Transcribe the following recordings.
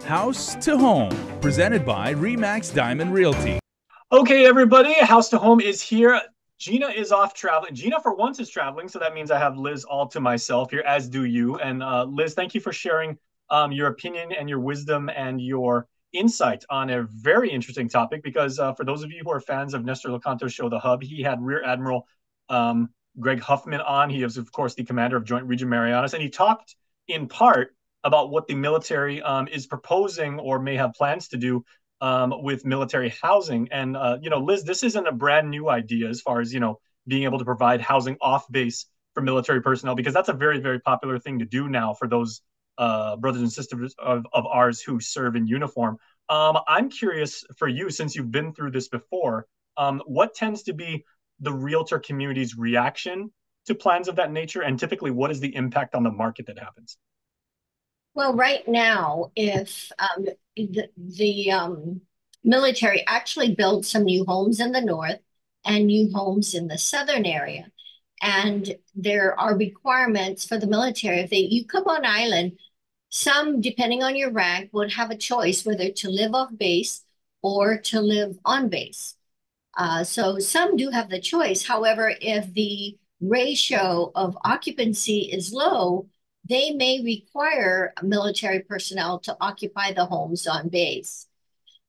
House to Home, presented by Remax Diamond Realty. Okay, everybody, House to Home is here. Gina is off traveling. Gina, for once, is traveling, so that means I have Liz all to myself here, as do you. And Liz, thank you for sharing your opinion and your wisdom and your insight on a very interesting topic. Because for those of you who are fans of Nestor Locanto's show, The Hub, he had Rear Admiral Greg Huffman on. He is, of course, the commander of Joint Region Marianas, and he talked in part about what the military is proposing or may have plans to do with military housing. And, Liz, this isn't a brand new idea as far as, being able to provide housing off base for military personnel, because that's a very, very popular thing to do now for those brothers and sisters of ours who serve in uniform. I'm curious for you, since you've been through this before, what tends to be the realtor community's reaction to plans of that nature? And typically, what is the impact on the market that happens? Well, right now, if the military actually built some new homes in the north and new homes in the southern area, and there are requirements for the military. If you come on island, some, depending on your rank, would have a choice whether to live off base or to live on base. So some do have the choice. However, if the ratio of occupancy is low, they may require military personnel to occupy the homes on base.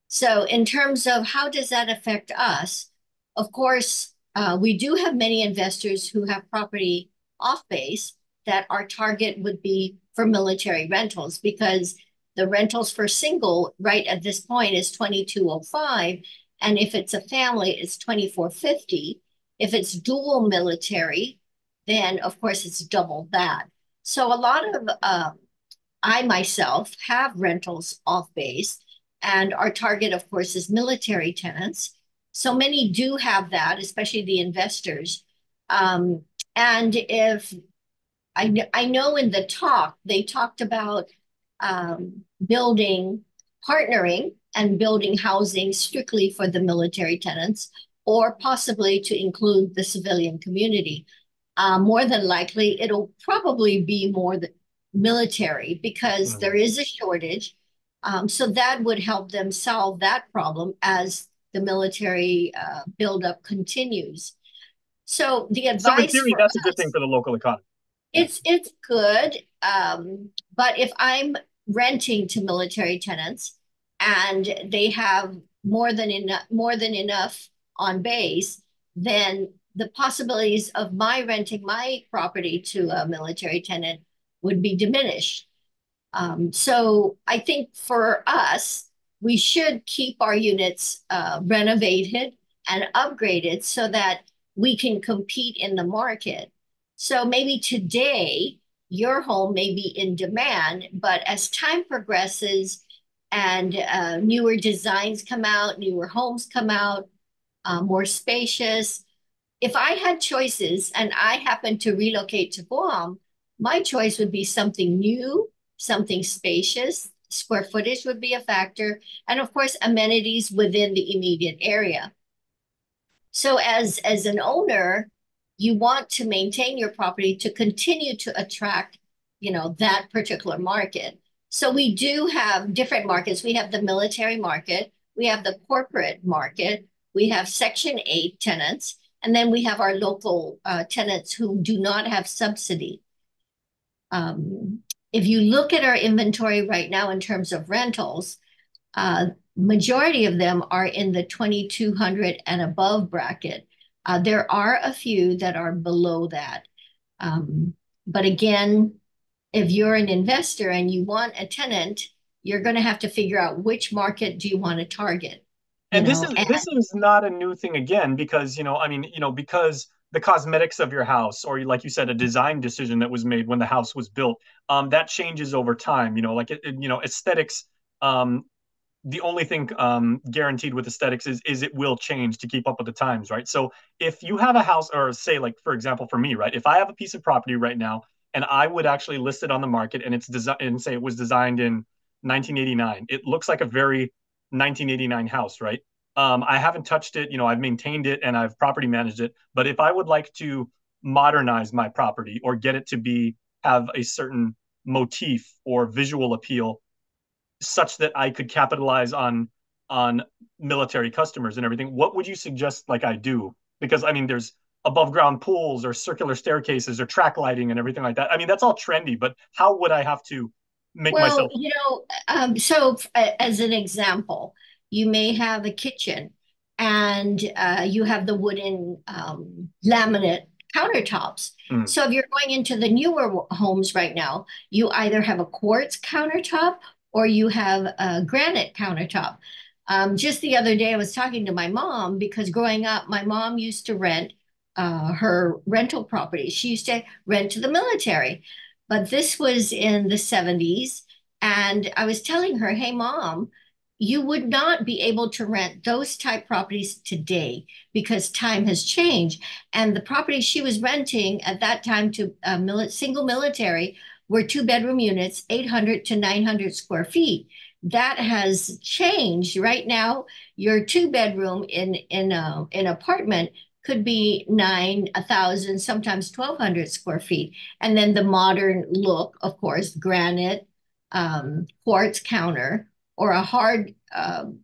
So in terms of how does that affect us, of course, we do have many investors who have property off base that our target would be for military rentals, because the rentals for single right at this point is 2205. And if it's a family, it's 2450. If it's dual military, then of course it's double that. So a lot of I myself have rentals off base, and our target, of course, is military tenants. So many do have that, especially the investors. And if I know in the talk, they talked about partnering and building housing strictly for the military tenants, or possibly to include the civilian community. More than likely, it'll probably be more the military, because there is a shortage. So that would help them solve that problem as the military buildup continues. So the So in advice theory, for that's a good thing us, for the local economy. it's good. But if I'm renting to military tenants and they have more than enough on base, then the possibilities of my renting my property to a military tenant would be diminished. So I think for us, we should keep our units renovated and upgraded so that we can compete in the market. So maybe today your home may be in demand, but as time progresses and newer designs come out, newer homes come out, more spacious. If I had choices and I happened to relocate to Guam, my choice would be something new, something spacious. Square footage would be a factor, and of course, amenities within the immediate area. So, as an owner, you want to maintain your property to continue to attract, that particular market. So we do have different markets. We have the military market, we have the corporate market, we have Section 8 tenants, and then we have our local tenants who do not have subsidy. If you look at our inventory right now in terms of rentals, majority of them are in the 2200 and above bracket. There are a few that are below that. But again, if you're an investor and you want a tenant, you're going to have to figure out which market do you want to target. And this is not a new thing again, because because the cosmetics of your house, or like you said, a design decision that was made when the house was built, that changes over time. Aesthetics. The only thing guaranteed with aesthetics is it will change to keep up with the times, right? So if you have a house, or say, like, for example, for me, right, if I have a piece of property right now and I would actually list it on the market, and it's designed, and say it was designed in 1989, it looks like a very 1989 house, right? I haven't touched it, I've maintained it and I've property managed it. But if I would like to modernize my property or get it to have a certain motif or visual appeal, such that I could capitalize on military customers and everything, what would you suggest like I do? Because I mean, there's above ground pools or circular staircases or track lighting and everything like that. I mean, that's all trendy, but how would I have to make Well, myself? as an example, you may have a kitchen and you have the wooden laminate countertops. Mm, So if you're going into the newer homes right now, you either have a quartz countertop or you have a granite countertop. Just the other day, I was talking to my mom because growing up, my mom used to rent her rental property. She used to rent to the military, but this was in the 70s. And I was telling her, hey, mom, you would not be able to rent those type properties today because time has changed. And the property she was renting at that time to single military were two-bedroom units, 800 to 900 square feet. That has changed. Right now, your two-bedroom in an apartment could be 1,000, sometimes 1,200 square feet. And then the modern look, of course, granite, quartz counter, or a hard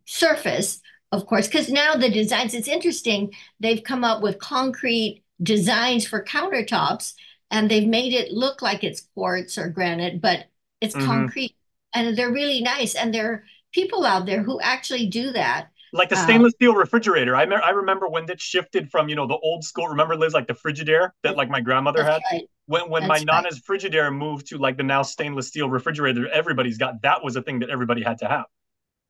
surface, of course, because now the designs, it's interesting, they've come up with concrete designs for countertops and they've made it look like it's quartz or granite, but it's hmm. concrete. And they're really nice. And there are people out there who actually do that. Like the Uh, stainless steel refrigerator. I remember when that shifted from, the old school. Remember, Liz, like the Frigidaire that like my grandmother that's had. right. When my That's right. nana's Frigidaire moved to like the now stainless steel refrigerator, everybody's got that was a thing that everybody had to have.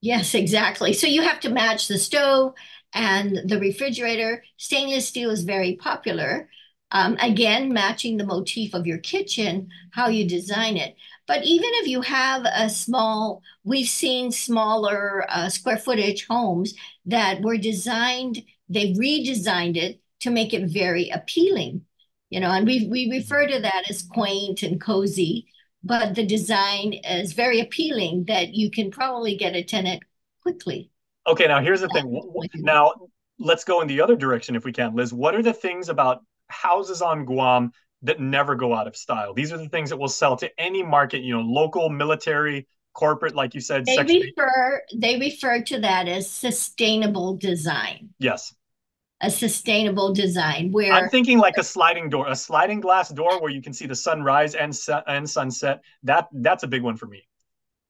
Yes, exactly. So you have to match the stove and the refrigerator. Stainless steel is very popular. Again, matching the motif of your kitchen, how you design it. But even if you have a small, we've seen smaller square footage homes that were designed, they redesigned it to make it very appealing. And we refer to that as quaint and cozy, but the design is very appealing that you can probably get a tenant quickly. Okay, now here's the thing. Now let's go in the other direction if we can, Liz. What are the things about houses on Guam that never go out of style? These are the things that will sell to any market, local, military, corporate, like you said, They Section 8. refer to that as sustainable design, Yes. a sustainable design I'm where, thinking like a sliding door, a sliding glass door where you can see the sunrise and sunset. That's a big one for me.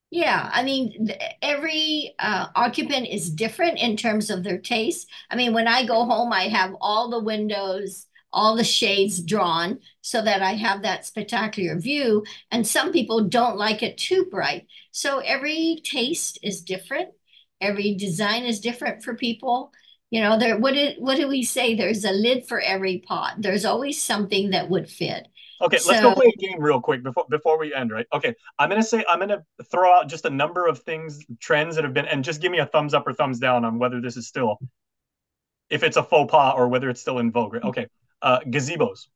yeah, I mean, every occupant is different in terms of their taste. I mean, when I go home, I have all the windows, all the shades drawn so that I have that spectacular view. And some people don't like it too bright. So every taste is different. Every design is different for people. What do we say? There's a lid for every pot. There's always something that would fit. Okay, let's go So play a game real quick before we end, right? Okay, I'm gonna throw out just a number of things, trends that have been, and just give me a thumbs up or thumbs down on whether this is still, if it's a faux pas or whether it's still in vogue. Right? Okay, gazebos.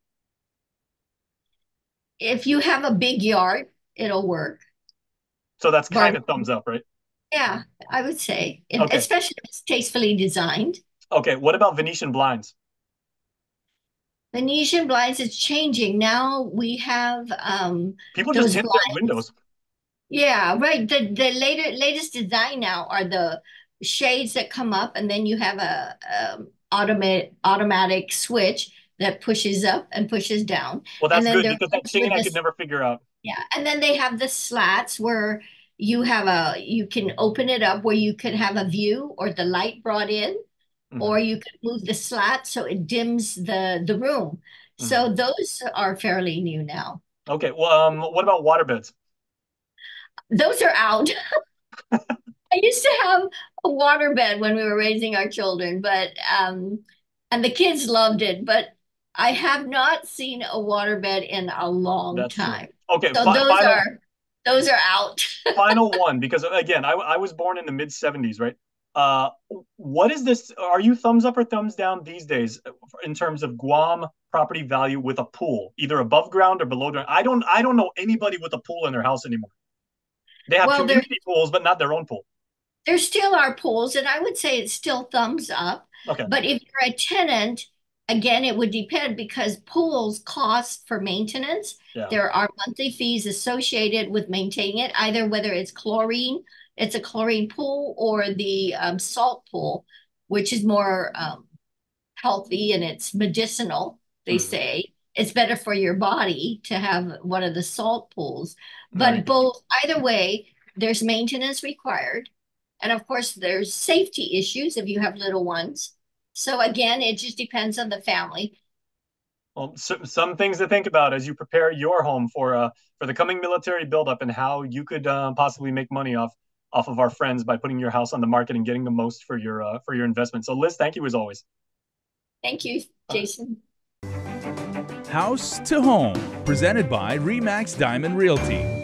if you have a big yard, it'll work. So that's kind of Barbecue. thumbs up, right? Yeah, I would say, Okay, especially if it's tastefully designed. okay. What about Venetian blinds? Venetian blinds is changing. Now we have People just those tint their blinds. windows. Yeah, right. The latest design now are the shades that come up, and then you have a automatic switch that pushes up and pushes down, Well, and that's then good there are because that ones chain with I could this. never figure out. Yeah, and then they have the slats where you can open it up where you can have a view or the light brought in, or Hmm. you can move the slat so it dims the room. Hmm. So those are fairly new now. Okay, well, what about waterbeds? Those are out. I used to have a water bed when we were raising our children, but and the kids loved it, but I have not seen a water bed in a long That's true. time. Okay, So those are out. final one, because again, I was born in the mid 70s, right? Uh, what is this? Are you thumbs up or thumbs down these days in terms of Guam property value with a pool, either above ground or below ground? I don't know anybody with a pool in their house anymore. They have Well, community pools, but not their own pool. there still are pools, and I would say it's still thumbs up. Okay. But if you're a tenant Again, it would depend because pools cost for maintenance. Yeah. There are monthly fees associated with maintaining it, either whether it's a chlorine pool, or the salt pool, which is more healthy and it's medicinal, they say. It's better for your body to have one of the salt pools. But both, either way, there's maintenance required. And of course, there's safety issues if you have little ones. So again, it just depends on the family. Well, some things to think about as you prepare your home for the coming military buildup, and how you could possibly make money off of our friends by putting your house on the market and getting the most for your investment. So Liz, thank you as always. Thank you, Jason. House to Home, presented by RE/MAX Diamond Realty.